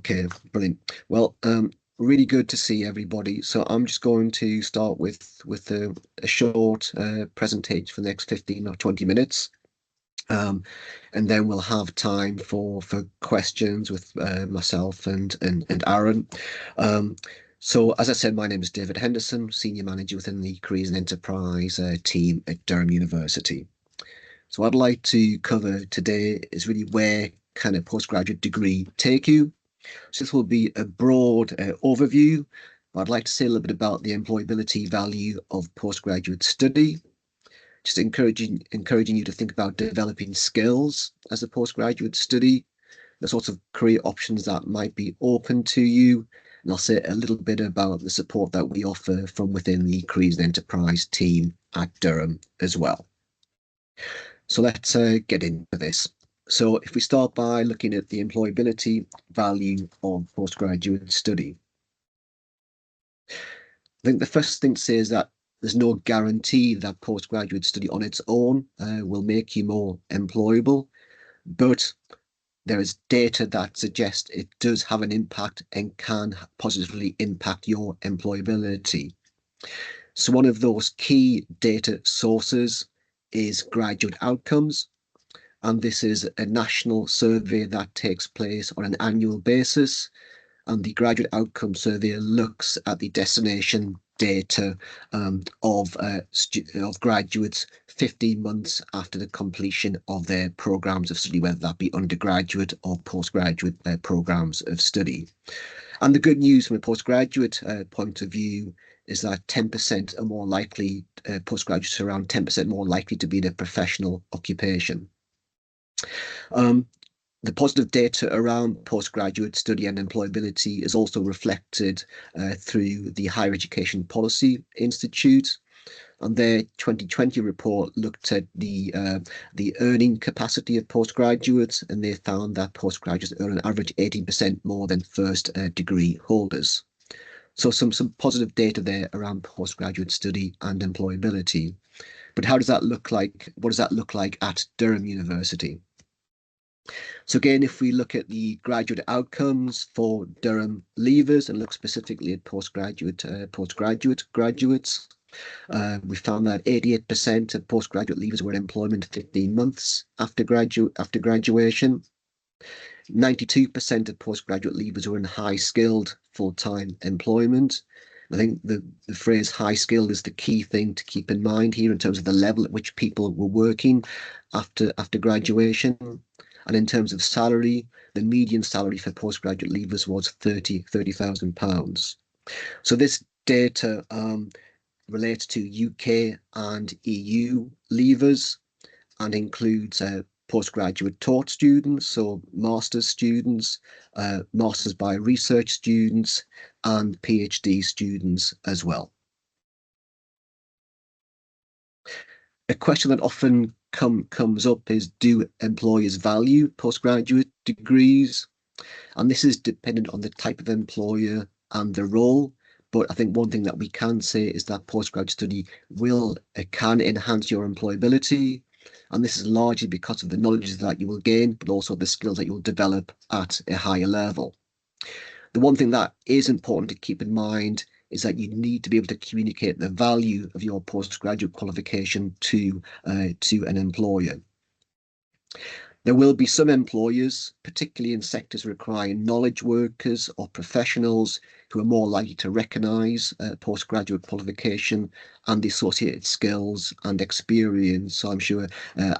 Okay, brilliant. Well, really good to see everybody. So I'm just going to start with a short presentation for the next 15 or 20 minutes. Um, and then we'll have time for questions with myself and Aaron. Um, so as I said, my name is David Henderson, Senior Manager within the Careers and Enterprise team at Durham University. So what I'd like to cover today is really where can a postgraduate degree take you? So this will be a broad overview, but I'd like to say a little bit about the employability value of postgraduate study, just encouraging you to think about developing skills as a postgraduate study, the sorts of career options that might be open to you, and I'll say a little bit about the support that we offer from within the Careers and Enterprise team at Durham as well. So let's get into this. So if we start by looking at the employability value of postgraduate study, I think the first thing to say is that there's no guarantee that postgraduate study on its own will make you more employable, but there is data that suggests it does have an impact and can positively impact your employability. So one of those key data sources is graduate outcomes. And this is a national survey that takes place on an annual basis. And the Graduate Outcome Survey looks at the destination data of graduates 15 months after the completion of their programs of study, whether that be undergraduate or postgraduate programs of study. And the good news from a postgraduate point of view is that 10% are more likely, postgraduates are around 10% more likely to be in a professional occupation. Um, the positive data around postgraduate study and employability is also reflected through the Higher Education Policy Institute. And their 2020 report looked at the earning capacity of postgraduates, and they found that postgraduates earn an average 18% more than first degree holders. So some positive data there around postgraduate study and employability. But how does that look like? What does that look like at Durham University? So again, if we look at the graduate outcomes for Durham leavers and look specifically at postgraduate graduates, we found that 88% of postgraduate leavers were in employment 15 months after graduation. 92% of postgraduate leavers were in high skilled full-time employment. I think the phrase high skilled is the key thing to keep in mind here in terms of the level at which people were working after graduation. And in terms of salary, the median salary for postgraduate leavers was £30,000. So this data relates to UK and EU leavers and includes postgraduate taught students, so master's students, master's by research students, and PhD students as well. A question that often comes up is, do employers value postgraduate degrees? And this is dependent on the type of employer and the role. But I think one thing that we can say is that postgraduate study can enhance your employability. And this is largely because of the knowledge that you will gain, but also the skills that you will develop at a higher level. The one thing that is important to keep in mind is that you need to be able to communicate the value of your postgraduate qualification to an employer. There will be some employers, particularly in sectors requiring knowledge workers or professionals, who are more likely to recognise postgraduate qualification and the associated skills and experience. So I'm sure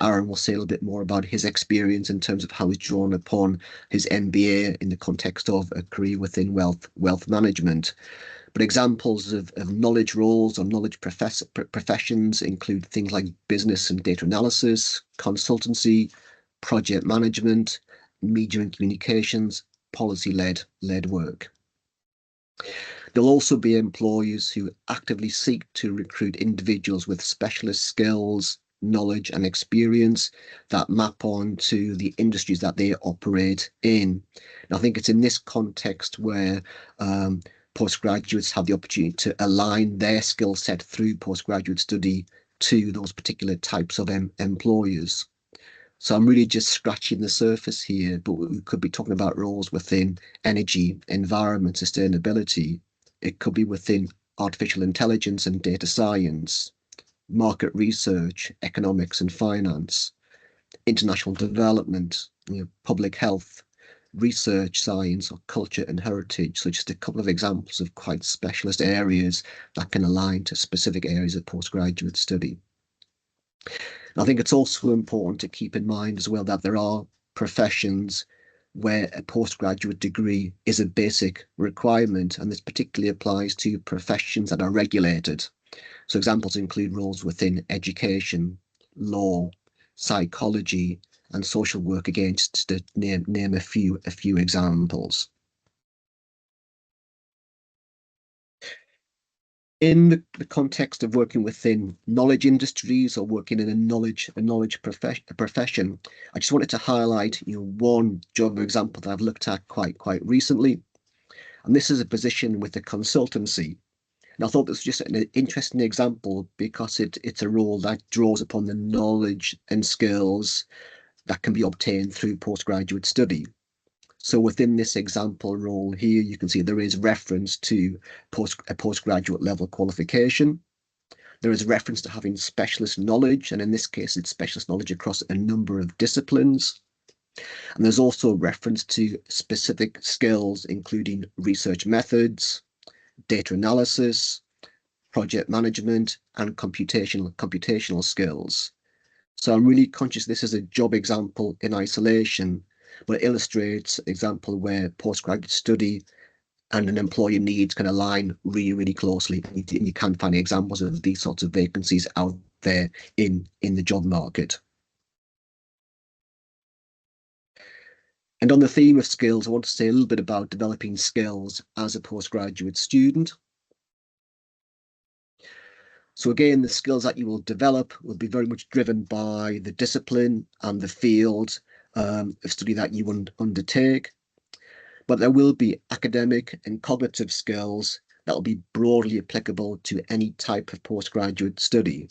Aaron will say a little bit more about his experience in terms of how he's drawn upon his MBA in the context of a career within wealth management. But examples of knowledge roles or knowledge professions include things like business and data analysis, consultancy, project management, media and communications, policy-led work. There'll also be employers who actively seek to recruit individuals with specialist skills, knowledge and experience that map on to the industries that they operate in. And I think it's in this context where postgraduates have the opportunity to align their skill set through postgraduate study to those particular types of employers. So I'm really just scratching the surface here, but we could be talking about roles within energy, environment, sustainability. It could be within artificial intelligence and data science, market research, economics and finance, international development, public health, research science, or culture and heritage. So just a couple of examples of quite specialist areas that can align to specific areas of postgraduate study. I think it's also important to keep in mind as well that there are professions where a postgraduate degree is a basic requirement, and this particularly applies to professions that are regulated. So examples include roles within education, law, psychology, and social work, again, just to name a few examples. In the context of working within knowledge industries or working in a knowledge profession, I just wanted to highlight one job example that I've looked at quite recently, and this is a position with a consultancy. And I thought this was just an interesting example because it's a role that draws upon the knowledge and skills that can be obtained through postgraduate study. So within this example role here, you can see there is reference to a postgraduate level qualification. There is reference to having specialist knowledge, and in this case, it's specialist knowledge across a number of disciplines. And there's also reference to specific skills, including research methods, data analysis, project management, and computational skills. So I'm really conscious this is a job example in isolation, but it illustrates an example where postgraduate study and an employer needs can align really closely. And you can find examples of these sorts of vacancies out there in the job market. And on the theme of skills, I want to say a little bit about developing skills as a postgraduate student. So again, the skills that you will develop will be very much driven by the discipline and the field of study that you undertake. But there will be academic and cognitive skills that will be broadly applicable to any type of postgraduate study.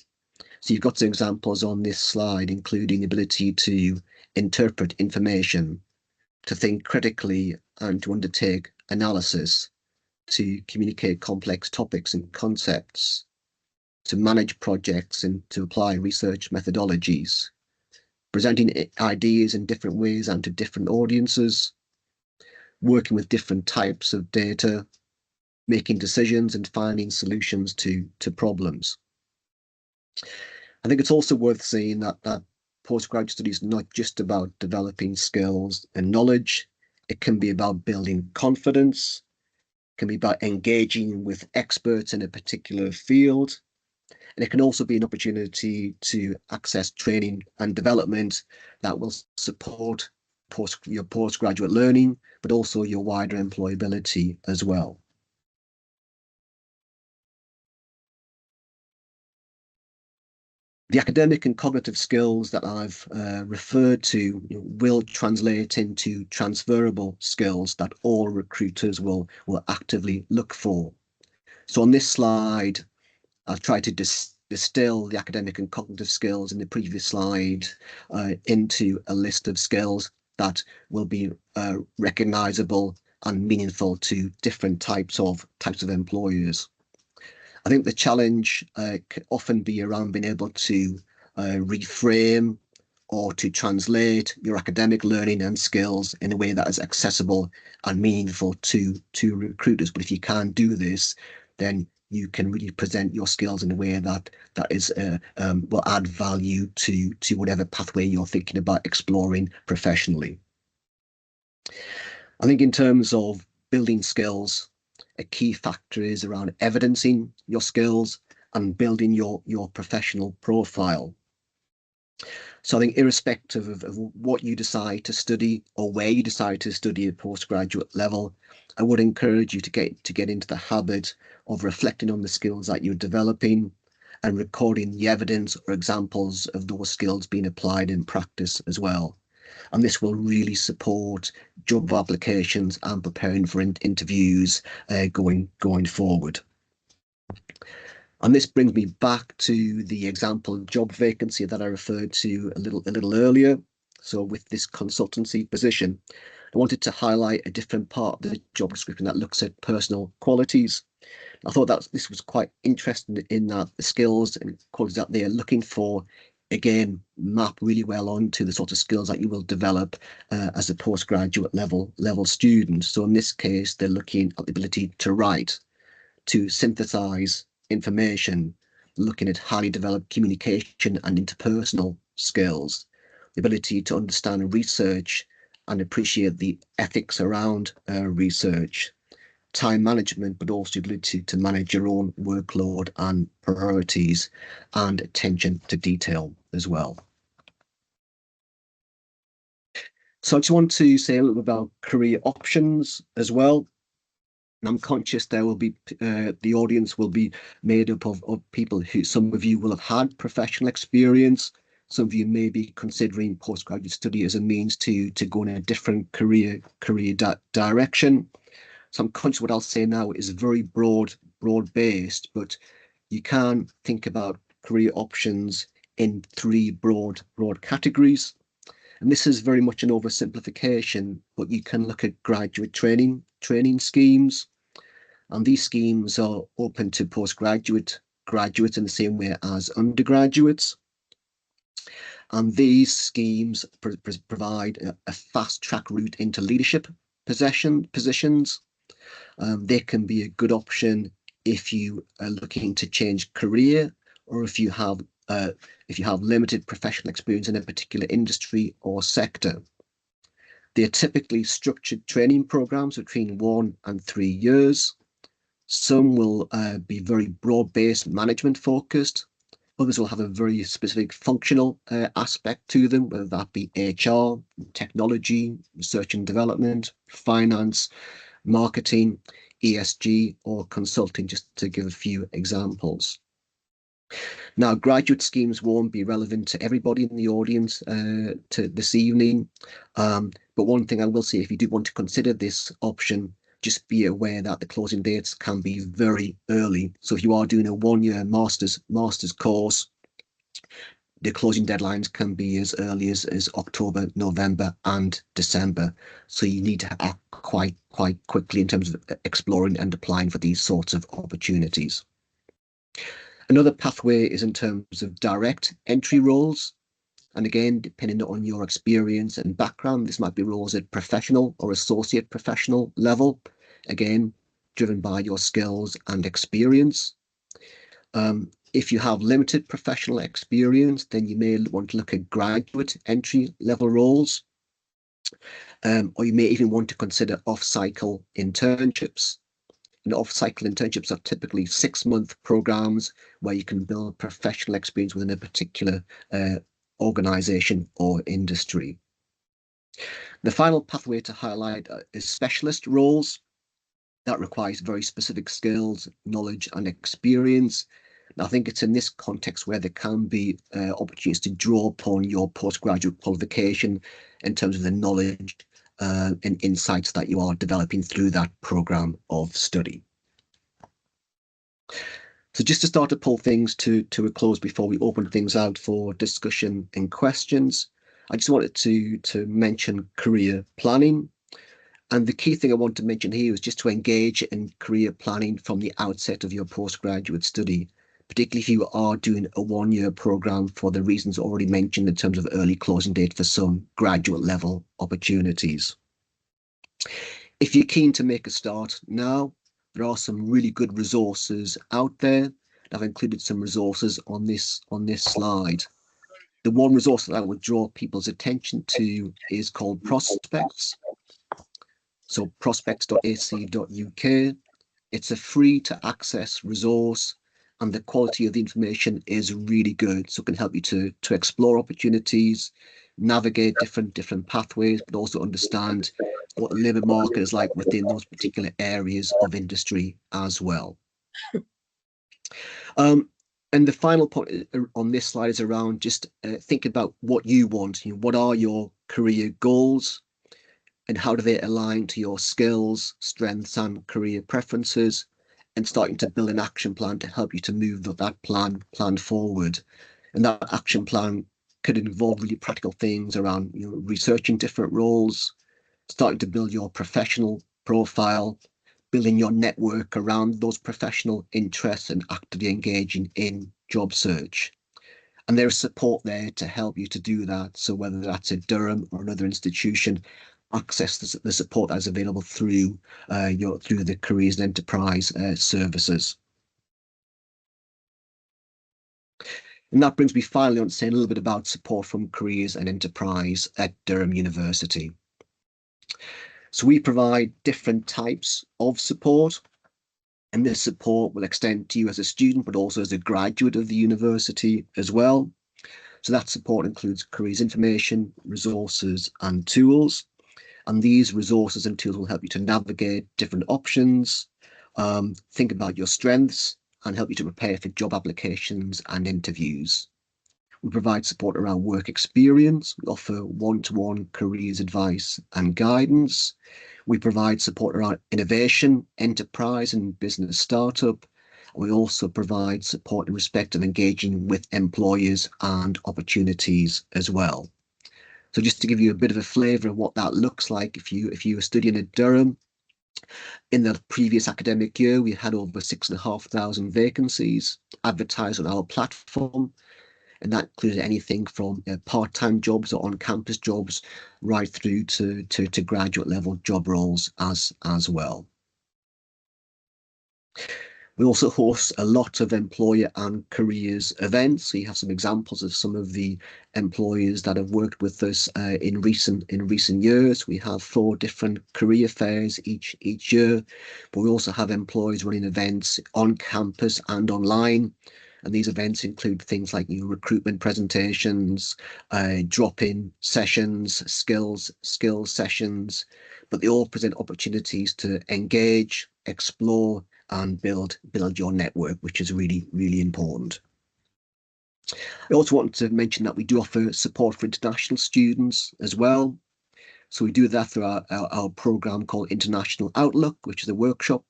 So you've got some examples on this slide, including the ability to interpret information, to think critically, and to undertake analysis, to communicate complex topics and concepts, to manage projects and to apply research methodologies, presenting ideas in different ways and to different audiences, working with different types of data, making decisions and finding solutions to problems. I think it's also worth saying that postgraduate study is not just about developing skills and knowledge. It can be about building confidence, it can be about engaging with experts in a particular field, and it can also be an opportunity to access training and development that will support your postgraduate learning, but also your wider employability as well. The academic and cognitive skills that I've referred to will translate into transferable skills that all recruiters will actively look for. So on this slide, I've tried to distill the academic and cognitive skills in the previous slide into a list of skills that will be recognizable and meaningful to different types of employers. I think the challenge can often be around being able to reframe or to translate your academic learning and skills in a way that is accessible and meaningful to recruiters. But if you can't do this, then you can really present your skills in a way that is will add value to whatever pathway you're thinking about exploring professionally. I think in terms of building skills, a key factor is around evidencing your skills and building your professional profile. So I think irrespective of what you decide to study or where you decide to study at postgraduate level, I would encourage you to get into the habit of reflecting on the skills that you're developing and recording the evidence or examples of those skills being applied in practice as well. And this will really support job applications and preparing for interviews going forward. And this brings me back to the example job vacancy that I referred to a little earlier. So with this consultancy position, I wanted to highlight a different part of the job description that looks at personal qualities. I thought that this was quite interesting in that the skills and qualities that they're looking for, again, map really well onto the sort of skills that you will develop as a postgraduate level student. So in this case, they're looking at the ability to write, to synthesize information, looking at highly developed communication and interpersonal skills, the ability to understand research and appreciate the ethics around research, time management, but also the ability to manage your own workload and priorities, and attention to detail as well. So I just want to say a little bit about career options as well. And I'm conscious there will be the audience will be made up of people who, some of you will have had professional experience. Some of you may be considering postgraduate study as a means to go in a different career direction. So I'm conscious what I'll say now is very broad based, but you can think about career options in three broad categories. And this is very much an oversimplification, but you can look at graduate training schemes. And these schemes are open to graduates in the same way as undergraduates. And these schemes provide a fast track route into leadership positions. They can be a good option if you are looking to change career, or if you have limited professional experience in a particular industry or sector. They are typically structured training programs between 1 and 3 years. Some will be very broad-based management focused. Others will have a very specific functional aspect to them, whether that be HR, technology, research and development, finance, marketing, ESG, or consulting, just to give a few examples. Now, graduate schemes won't be relevant to everybody in the audience to this evening, but one thing I will say, if you do want to consider this option, just be aware that the closing dates can be very early. So if you are doing a 1-year master's course, the closing deadlines can be as early as October, November, and December. So you need to act quite quickly in terms of exploring and applying for these sorts of opportunities. Another pathway is in terms of direct entry roles. And again, depending on your experience and background, this might be roles at professional or associate professional level, again, driven by your skills and experience. If you have limited professional experience, then you may want to look at graduate entry level roles, or you may even want to consider off-cycle internships. And off-cycle internships are typically 6-month programs where you can build professional experience within a particular organization or industry. The final pathway to highlight is specialist roles. That requires very specific skills, knowledge, and experience. And I think it's in this context where there can be opportunities to draw upon your postgraduate qualification in terms of the knowledge and insights that you are developing through that program of study. So just to start to pull things to a close before we open things out for discussion and questions, I just wanted to mention career planning. And the key thing I want to mention here is just to engage in career planning from the outset of your postgraduate study, particularly if you are doing a 1-year program for the reasons already mentioned in terms of early closing date for some graduate level opportunities. If you're keen to make a start now, there are some really good resources out there. I've included some resources on this slide. The one resource that I would draw people's attention to is called Prospects. So prospects.ac.uk. It's a free to access resource, and the quality of the information is really good. So it can help you to explore opportunities, navigate different pathways, but also understand what the labour market is like within those particular areas of industry as well. And the final point on this slide is around just think about what you want. What are your career goals, and how do they align to your skills, strengths, and career preferences, and starting to build an action plan to help you to move that plan forward. And that action plan Could involve really practical things around researching different roles, starting to build your professional profile, building your network around those professional interests, and actively engaging in job search. And there's support there to help you to do that. So whether that's at Durham or another institution, access the support that is available through through the Careers and Enterprise services. And that brings me finally on to saying a little bit about support from Careers and Enterprise at Durham University. So we provide different types of support, and this support will extend to you as a student, but also as a graduate of the university as well. So that support includes careers information, resources, and tools. And these resources and tools will help you to navigate different options, think about your strengths, and help you to prepare for job applications and interviews. We provide support around work experience. We offer one-to-one careers advice and guidance. We provide support around innovation, enterprise, and business startup. We also provide support in respect of engaging with employers and opportunities as well. So just to give you a bit of a flavour of what that looks like, if you were studying at Durham, in the previous academic year, we had over 6,500 vacancies advertised on our platform, and that included anything from part-time jobs or on-campus jobs right through to graduate level job roles as well. We also host a lot of employer and careers events. So you have some examples of some of the employers that have worked with us in recent years. We have 4 different career fairs each year, but we also have employers running events on campus and online. And these events include things like recruitment presentations, drop-in sessions, skills sessions, but they all present opportunities to engage, explore, and build your network, which is really, really important. I also want to mention that we do offer support for international students as well. So we do that through our program called International Outlook, which is a workshop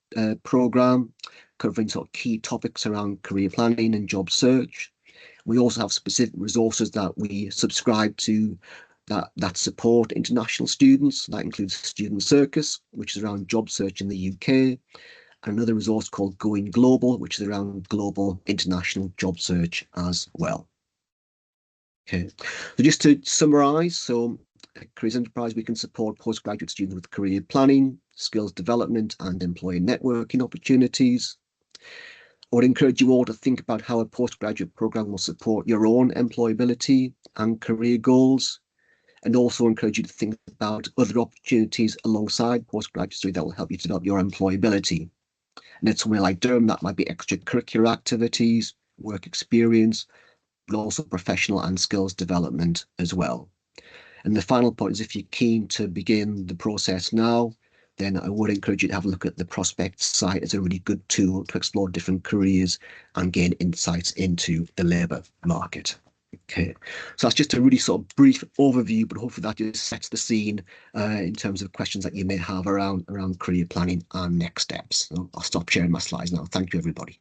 program covering sort of key topics around career planning and job search. We also have specific resources that we subscribe to that support international students. That includes Student Circus, which is around job search in the UK, and another resource called Going Global, which is around global international job search as well. Okay, so just to summarize, so at Careers Enterprise, we can support postgraduate students with career planning, skills development, and employer networking opportunities. I would encourage you all to think about how a postgraduate program will support your own employability and career goals, and also encourage you to think about other opportunities alongside postgraduate study that will help you to develop your employability. And at somewhere like Durham, that might be extracurricular activities, work experience, but also professional and skills development as well. And the final point is, if you're keen to begin the process now, then I would encourage you to have a look at the Prospect site as a really good tool to explore different careers and gain insights into the labour market. Okay, so that's just a really sort of brief overview, but hopefully that just sets the scene in terms of questions that you may have around career planning and next steps. So I'll stop sharing my slides now. Thank you, everybody.